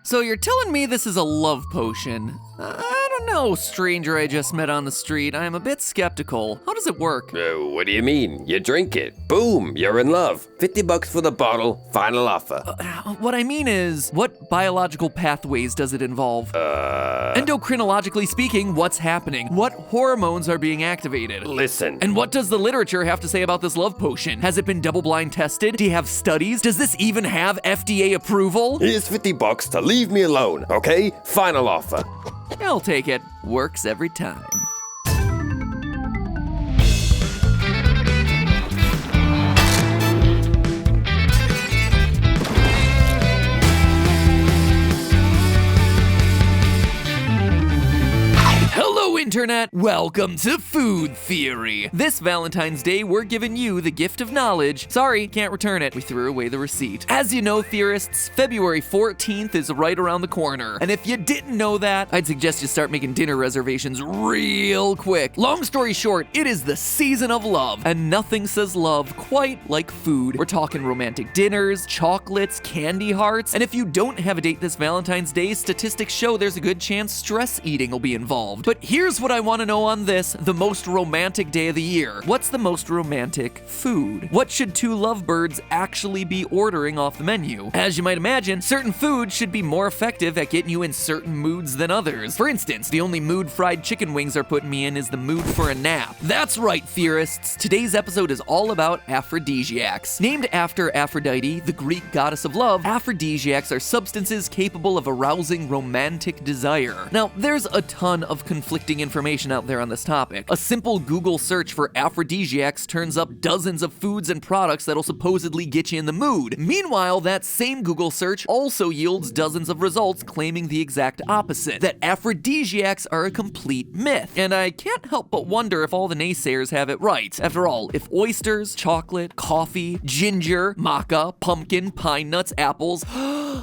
So you're telling me this is a love potion? I don't know, stranger I just met on the street. I'm a bit skeptical. How does it work? What do you mean? You drink it. Boom, you're in love. $50 for the bottle, final offer. What I mean is, what biological pathways does it involve? Endocrinologically speaking, what's happening? What hormones are being activated? Listen. And what does the literature have to say about this love potion? Has it been double-blind tested? Do you have studies? Does this even have FDA approval? Here's $50 to leave me alone, okay? Final offer. I'll take it. Works every time. Hello, Internet! Welcome to Food Theory. This Valentine's Day, we're giving you the gift of knowledge. Sorry, can't return it. We threw away the receipt. As you know, Theorists, February 14th is right around the corner. And if you didn't know that, I'd suggest you start making dinner reservations real quick. Long story short, it is the season of love, and nothing says love quite like food. We're talking romantic dinners, chocolates, candy hearts, and if you don't have a date this Valentine's Day, statistics show there's a good chance stress eating will be involved. But here's what I want to know on this, the most romantic day of the year. What's the most romantic food? What should two lovebirds actually be ordering off the menu? As you might imagine, certain foods should be more effective at getting you in certain moods than others. For instance, the only mood fried chicken wings are putting me in is the mood for a nap. That's right, Theorists. Today's episode is all about aphrodisiacs. Named after Aphrodite, the Greek goddess of love, aphrodisiacs are substances capable of arousing romantic desire. Now, there's a ton of conflicting information out there on this topic. A simple Google search for aphrodisiacs turns up dozens of foods and products that'll supposedly get you in the mood. Meanwhile, that same Google search also yields dozens of results claiming the exact opposite, that aphrodisiacs are a complete myth. And I can't help but wonder if all the naysayers have it right. After all, if oysters, chocolate, coffee, ginger, maca, pumpkin, pine nuts, apples,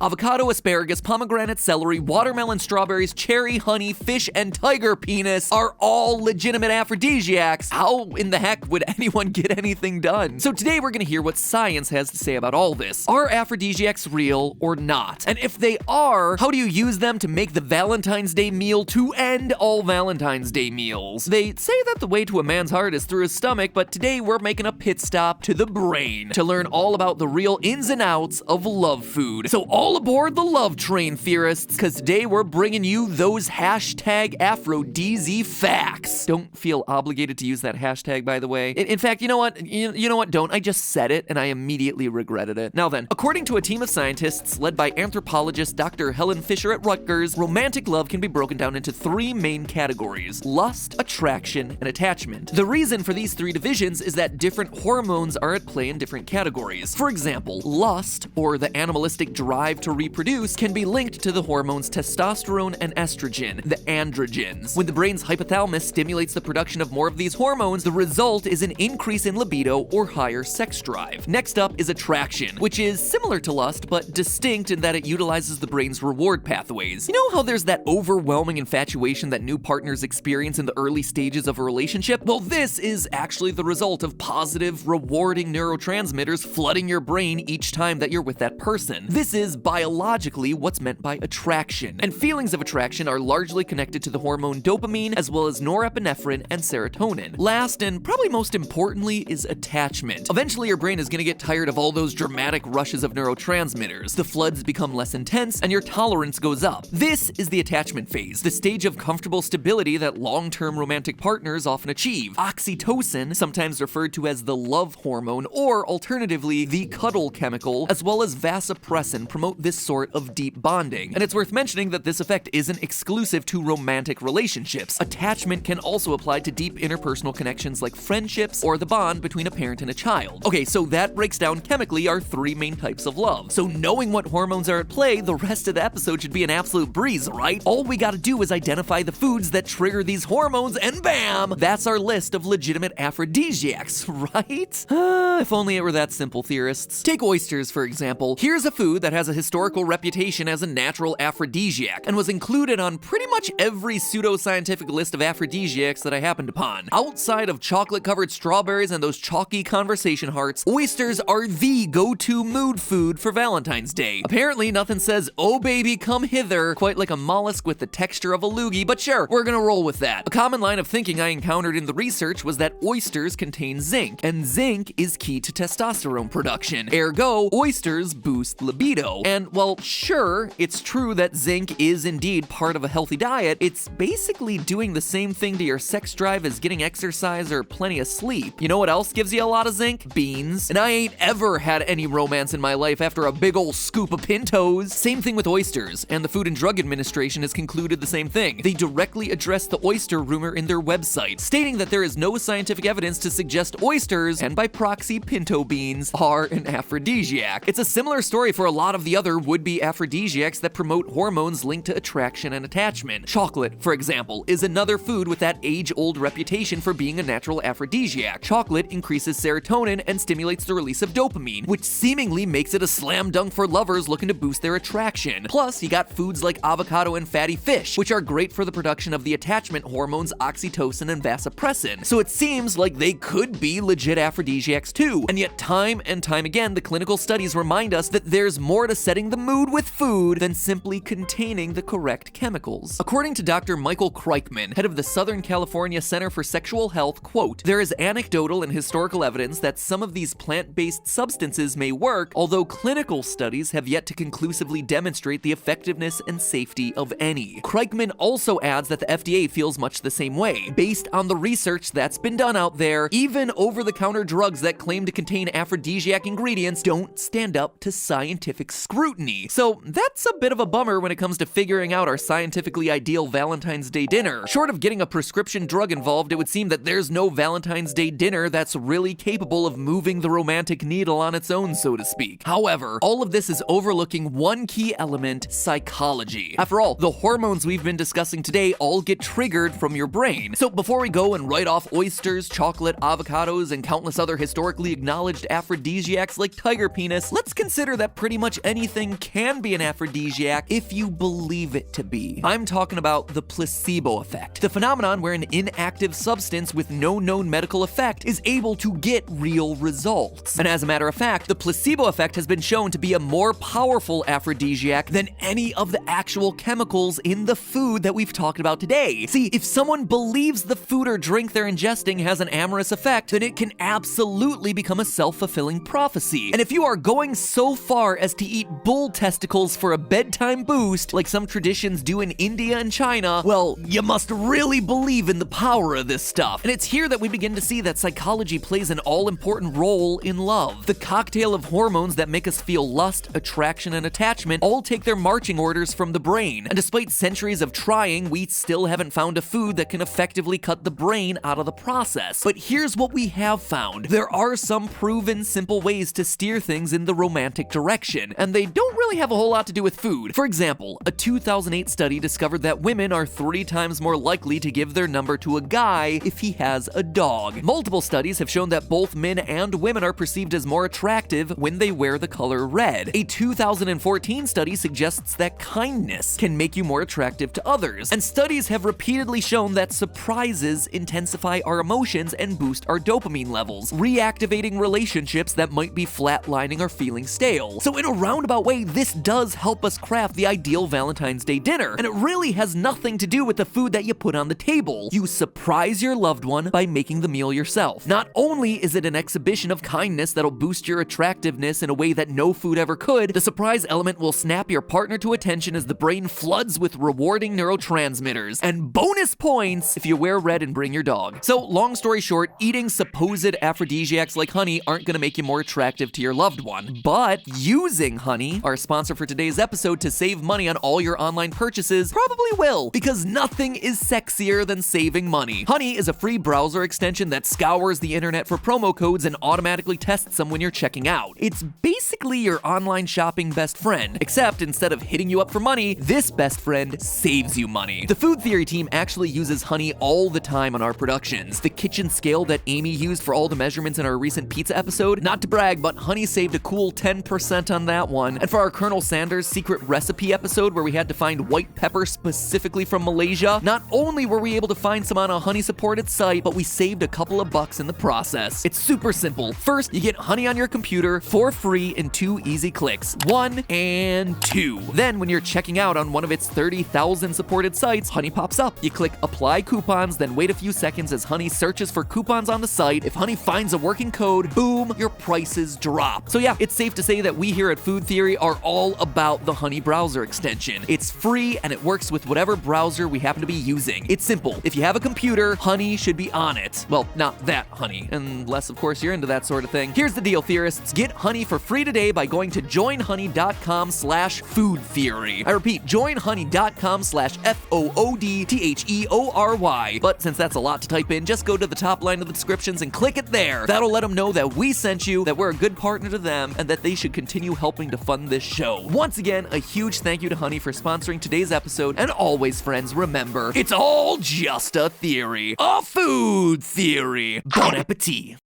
avocado, asparagus, pomegranate, celery, watermelon, strawberries, cherry, honey, fish, and tiger penis are all legitimate aphrodisiacs, how in the heck would anyone get anything done? So today we're gonna hear what science has to say about all this. Are aphrodisiacs real or not? And if they are, how do you use them to make the Valentine's Day meal to end all Valentine's Day meals? They say that the way to a man's heart is through his stomach, but today we're making a pit stop to the brain to learn all about the real ins and outs of love food. So all aboard the love train, Theorists, because today we're bringing you those hashtag Aphrodisi facts. Don't feel obligated to use that hashtag, by the way. In fact, you know what? You know what? Don't. I just said it, and I immediately regretted it. Now then, according to a team of scientists led by anthropologist Dr. Helen Fisher at Rutgers, romantic love can be broken down into three main categories: lust, attraction, and attachment. The reason for these three divisions is that different hormones are at play in different categories. For example, lust, or the animalistic drive to reproduce, can be linked to the hormones testosterone and estrogen, the androgens. When the brain's hypothalamus stimulates the production of more of these hormones, the result is an increase in libido or higher sex drive. Next up is attraction, which is similar to lust but distinct in that it utilizes the brain's reward pathways. You know how there's that overwhelming infatuation that new partners experience in the early stages of a relationship? Well, this is actually the result of positive, rewarding neurotransmitters flooding your brain each time that you're with that person. This is biologically what's meant by attraction, and feelings of attraction are largely connected to the hormone dopamine as well as norepinephrine and serotonin. Last, and probably most importantly, is attachment. Eventually your brain is going to get tired of all those dramatic rushes of neurotransmitters. The floods become less intense and your tolerance goes up. This is the attachment phase, the stage of comfortable stability that long-term romantic partners often achieve. Oxytocin, sometimes referred to as the love hormone or alternatively the cuddle chemical, as well as vasopressin, promote this sort of deep bonding. And it's worth mentioning that this effect isn't exclusive to romantic relationships. Attachment can also apply to deep interpersonal connections like friendships or the bond between a parent and a child. Okay, so that breaks down chemically our three main types of love. So knowing what hormones are at play, the rest of the episode should be an absolute breeze, right? All we gotta do is identify the foods that trigger these hormones and bam! That's our list of legitimate aphrodisiacs, right? If only it were that simple, Theorists. Take oysters, for example. Here's a food that has a historical reputation as a natural aphrodisiac and was included on pretty much every pseudoscientific list of aphrodisiacs that I happened upon. Outside of chocolate-covered strawberries and those chalky conversation hearts, oysters are the go-to mood food for Valentine's Day. Apparently, nothing says, "Oh baby, come hither," quite like a mollusk with the texture of a loogie, but sure, we're gonna roll with that. A common line of thinking I encountered in the research was that oysters contain zinc, and zinc is key to testosterone production. Ergo, oysters boost libido. And while sure, it's true that zinc is indeed part of a healthy diet, it's basically doing the same thing to your sex drive as getting exercise or plenty of sleep. You know what else gives you a lot of zinc? Beans. And I ain't ever had any romance in my life after a big ol' scoop of Pintos. Same thing with oysters, and the Food and Drug Administration has concluded the same thing. They directly address the oyster rumor in their website, stating that there is no scientific evidence to suggest oysters, and by proxy pinto beans, are an aphrodisiac. It's a similar story for a lot of the other would-be aphrodisiacs that promote hormones linked to attraction and attachment. Chocolate, for example, is another food with that age-old reputation for being a natural aphrodisiac. Chocolate increases serotonin and stimulates the release of dopamine, which seemingly makes it a slam dunk for lovers looking to boost their attraction. Plus, you got foods like avocado and fatty fish, which are great for the production of the attachment hormones oxytocin and vasopressin. So it seems like they could be legit aphrodisiacs too. And yet time and time again, the clinical studies remind us that there's more to setting the mood with food than simply containing the correct chemicals. According to Dr. Michael Kreikman, head of the Southern California Center for Sexual Health, quote, "There is anecdotal and historical evidence that some of these plant-based substances may work, although clinical studies have yet to conclusively demonstrate the effectiveness and safety of any." Kreikman also adds that the FDA feels much the same way. Based on the research that's been done out there, even over-the-counter drugs that claim to contain aphrodisiac ingredients don't stand up to scientific scrutiny. So that's a bit of a bummer when it comes to figuring out our scientifically ideal Valentine's Day dinner. Short of getting a prescription drug involved, it would seem that there's no Valentine's Day dinner that's really capable of moving the romantic needle on its own, so to speak. However, all of this is overlooking one key element: psychology. After all, the hormones we've been discussing today all get triggered from your brain. So before we go and write off oysters, chocolate, avocados, and countless other historically acknowledged aphrodisiacs like tiger penis, let's consider that pretty much anything can be an aphrodisiac if you believe it to be. I'm talking about the placebo effect, the phenomenon where an inactive substance with no known medical effect is able to get real results. And as a matter of fact, the placebo effect has been shown to be a more powerful aphrodisiac than any of the actual chemicals in the food that we've talked about today. See, if someone believes the food or drink they're ingesting has an amorous effect, then it can absolutely become a self-fulfilling prophecy. And if you are going so far as to eat bull testicles for a bedtime boost, like some traditions do in India and China, well, you must really believe in the power of this stuff. And it's here that we begin to see that psychology plays an all-important role in love. The cocktail of hormones that make us feel lust, attraction, and attachment all take their marching orders from the brain. And despite centuries of trying, we still haven't found a food that can effectively cut the brain out of the process. But here's what we have found. There are some proven simple ways to steer things in the romantic direction, and they don't really have a whole lot to do with food. For example, a 2008 study discovered that women are 3 times more likely to give their number to a guy if he has a dog. Multiple studies have shown that both men and women are perceived as more attractive when they wear the color red. A 2014 study suggests that kindness can make you more attractive to others, and studies have repeatedly shown that surprises intensify our emotions and boost our dopamine levels, reactivating relationships that might be flatlining or feeling stale. So in a roundabout way, this does help us craft the ideal Valentine's Day dinner, and it really has nothing to do with the food that you put on the table. You surprise your loved one by making the meal yourself. Not only is it an exhibition of kindness that'll boost your attractiveness in a way that no food ever could, the surprise element will snap your partner to attention as the brain floods with rewarding neurotransmitters, and bonus points if you wear red and bring your dog. So long story short, eating supposed aphrodisiacs like honey aren't gonna make you more attractive to your loved one, but using honey, our sponsor for today's episode, to save money on all your online purchases probably will, because nothing is sexier than saving money. Honey is a free browser extension that scours the internet for promo codes and automatically tests them when you're checking out. It's basically your online shopping best friend, except instead of hitting you up for money, this best friend saves you money. The food theory team actually uses honey all the time on our productions. The kitchen scale that Amy used for all the measurements in our recent pizza episode, not to brag, but honey saved a cool 10% on that one. And for our Colonel Sanders' secret recipe episode where we had to find white pepper specifically from Malaysia, not only were we able to find some on a honey-supported site, but we saved a couple of bucks in the process. It's super simple. First, you get honey on your computer for free in 2 easy clicks. 1 and 2. Then, when you're checking out on one of its 30,000 supported sites, honey pops up. You click apply coupons, then wait a few seconds as honey searches for coupons on the site. If honey finds a working code, boom, your prices drop. So yeah, it's safe to say that we here at Food Theory are all about the honey browser extension. It's free and it works with whatever browser we happen to be using. It's simple. If you have a computer, honey should be on it. Well, not that honey, unless of course you're into that sort of thing. Here's the deal, theorists. Get honey for free today by going to joinhoney.com/foodtheory. I repeat, joinhoney.com/FOODTHEORY. But since that's a lot to type in, just go to the top line of the descriptions and click it there. That'll let them know that we sent you, that we're a good partner to them, and that they should continue helping to fund this show. Once again, a huge thank you to Honey for sponsoring today's episode, and always, friends, remember, it's all just a theory. A food theory. Bon appetit.